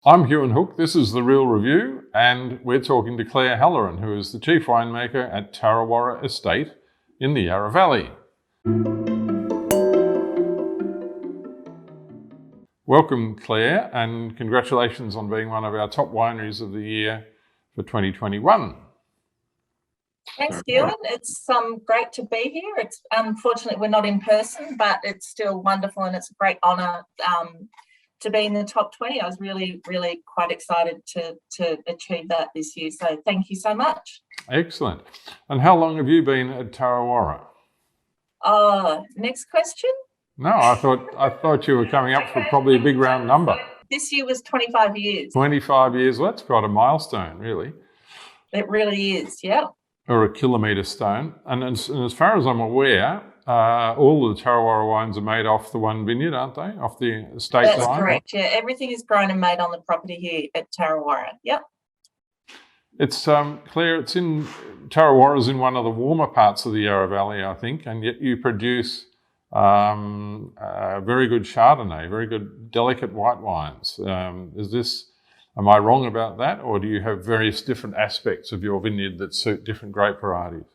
I'm Hugh Hook, this is The Real Review, and we're talking to Claire Halloran, who is the Chief Winemaker at Tarrawarra Estate in the Yarra Valley. Welcome, Claire, and congratulations on being one of our top wineries of the year for 2021. Thanks, Hugh. It's great to be here. It's unfortunately we're not in person, but it's still wonderful, and it's a great honour to be in the top 20. I was really quite excited to achieve that this year. So thank you so much. Excellent. And how long have you been at Tarrawarra? Next question. No, I thought you were coming up for probably a big round number. This year was 25 years. 25 years. Well, that's quite a milestone, really. It really is, yeah. Or a kilometre stone. And as far as I'm aware, all the Tarrawarra wines are made off the one vineyard, aren't they? Off the estate line? That's correct, yeah. Everything is grown and made on the property here at Tarrawarra, yep. It's, Claire, Tarrawarra's in one of the warmer parts of the Yarra Valley, I think, and yet you produce very good Chardonnay, very good delicate white wines. Am I wrong about that, or do you have various different aspects of your vineyard that suit different grape varieties?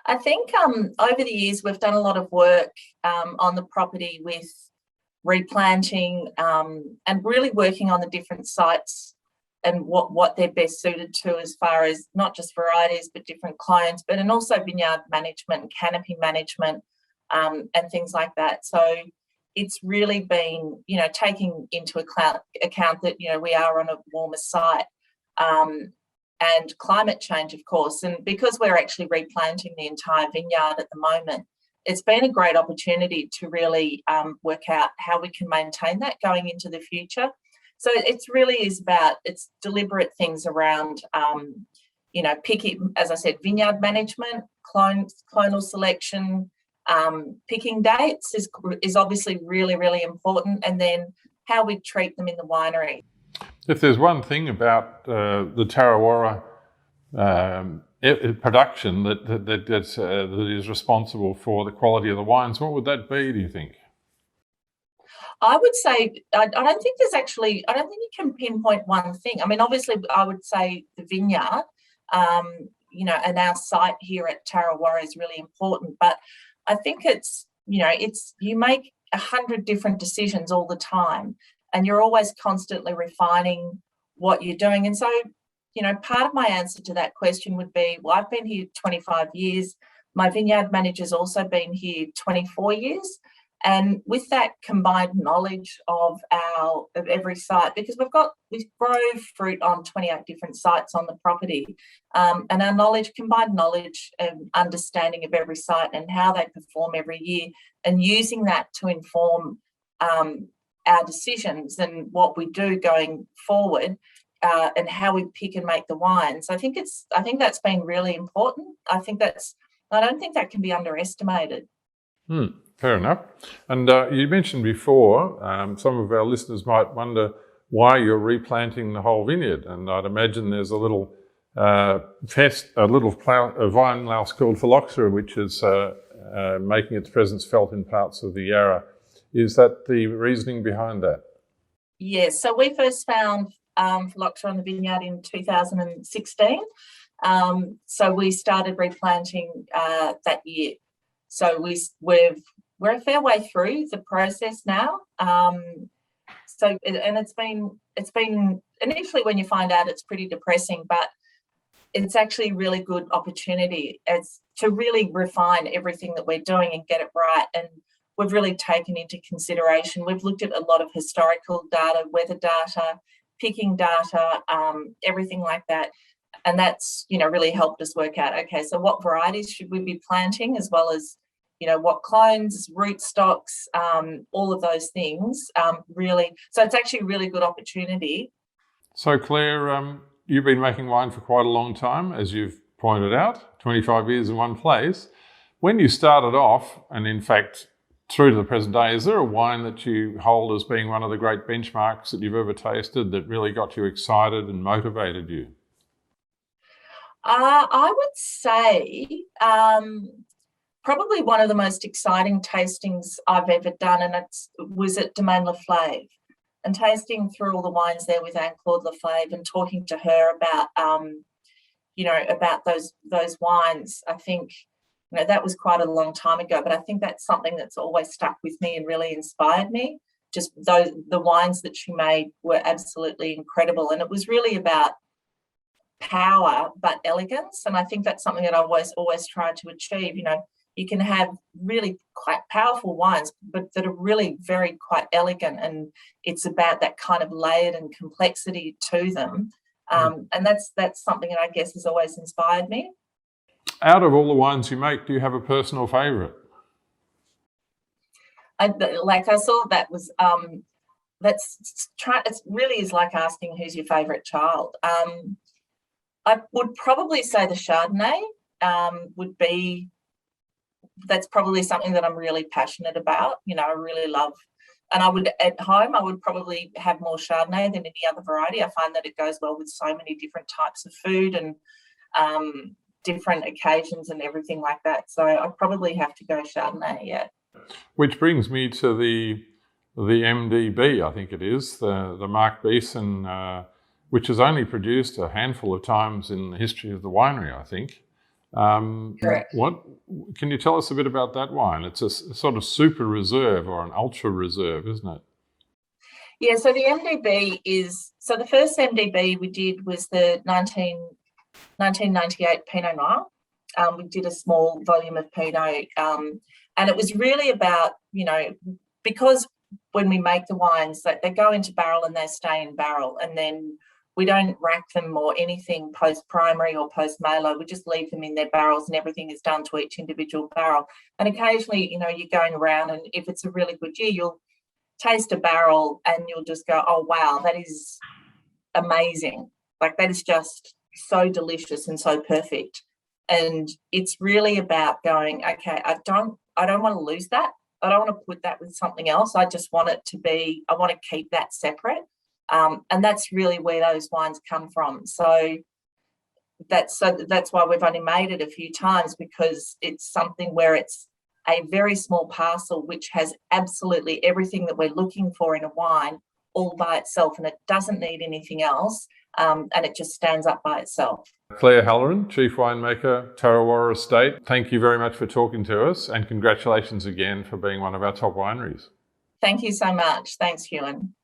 I think over the years we've done a lot of work on the property with replanting and really working on the different sites and what they're best suited to, as far as not just varieties but different clones, but and also vineyard management and canopy management and things like that. So it's really been, taking into account that, we are on a warmer site and climate change, of course. And because we're actually replanting the entire vineyard at the moment, it's been a great opportunity to really work out how we can maintain that going into the future. So it really is about, it's deliberate things around, picking, as I said, vineyard management, clonal selection, picking dates is obviously really important, and then how we treat them in the winery. If there's one thing about the Tarrawarra production that is responsible for the quality of the wines, what would that be, do you think? I would say, I don't think you can pinpoint one thing. I mean, obviously I would say the vineyard, and our site here at Tarrawarra is really important, but I think it's you make 100 different decisions all the time, and you're always constantly refining what you're doing. And so, part of my answer to that question would be, well, I've been here 25 years. My vineyard manager's also been here 24 years. And with that combined knowledge of every site, because we grow fruit on 28 different sites on the property, and our combined knowledge and understanding of every site and how they perform every year, and using that to inform our decisions and what we do going forward, and how we pick and make the wines. I think that's been really important. I don't think that can be underestimated. Fair enough. And you mentioned before, some of our listeners might wonder why you're replanting the whole vineyard. And I'd imagine there's a little vine louse called Phylloxera, which is making its presence felt in parts of the Yarra. Is that the reasoning behind that? Yes. So we first found Phylloxera on the vineyard in 2016. So we started replanting that year. So we're a fair way through the process now. It's been initially, when you find out, it's pretty depressing, but it's actually a really good opportunity to really refine everything that we're doing and get it right. And we've really taken into consideration, we've looked at a lot of historical data, weather data, picking data, everything like that. And that's, really helped us work out, okay, so what varieties should we be planting, as well as, what clones, root stocks, all of those things, really. So it's actually a really good opportunity. So Claire, you've been making wine for quite a long time, as you've pointed out, 25 years in one place. When you started off, and in fact through to the present day, is there a wine that you hold as being one of the great benchmarks that you've ever tasted that really got you excited and motivated you? I would say probably one of the most exciting tastings I've ever done, and it was at Domaine Le Flave. and tasting through all the wines there with Anne-Claude Leflaive and talking to her about, about those wines. I think, that was quite a long time ago, but I think that's something that's always stuck with me and really inspired me. Just the wines that she made were absolutely incredible. And it was really about power, but elegance. And I think that's something that I always try to achieve. You can have really quite powerful wines, but that are really very quite elegant. And it's about that kind of layered and complexity to them. And that's something that I guess has always inspired me. Out of all the wines you make, do you have a personal favourite? I saw that was it really is like asking who's your favourite child. I would probably say the Chardonnay that's probably something that I'm really passionate about. I really love, and at home I would probably have more Chardonnay than any other variety. I find that it goes well with so many different types of food and different occasions and everything like that. So I'd probably have to go Chardonnay, yeah. Which brings me to the MDB, I think it is, the Mark Beeson, which is only produced a handful of times in the history of the winery, I think. Correct. What can you tell us a bit about that wine? It's a sort of super reserve or an ultra reserve, isn't it? Yeah, so the MDB the first MDB we did was the 1998 Pinot Noir. We did a small volume of Pinot, and it was really about, because when we make the wines, they go into barrel and they stay in barrel, and then we don't rack them or anything post-primary or post-malo. We just leave them in their barrels and everything is done to each individual barrel. And occasionally, you're going around, and if it's a really good year, you'll taste a barrel and you'll just go, oh, wow, that is amazing. Like, that is just so delicious and so perfect. And it's really about going, okay, I don't want to lose that. I don't want to put that with something else. I just want it to be, I want to keep that separate. And that's really where those wines come from. So that's why we've only made it a few times, because it's something where it's a very small parcel which has absolutely everything that we're looking for in a wine all by itself, and it doesn't need anything else, and it just stands up by itself. Claire Halloran, Chief Winemaker, Tarrawarra Estate, thank you very much for talking to us, and congratulations again for being one of our top wineries. Thank you so much. Thanks, Ewan.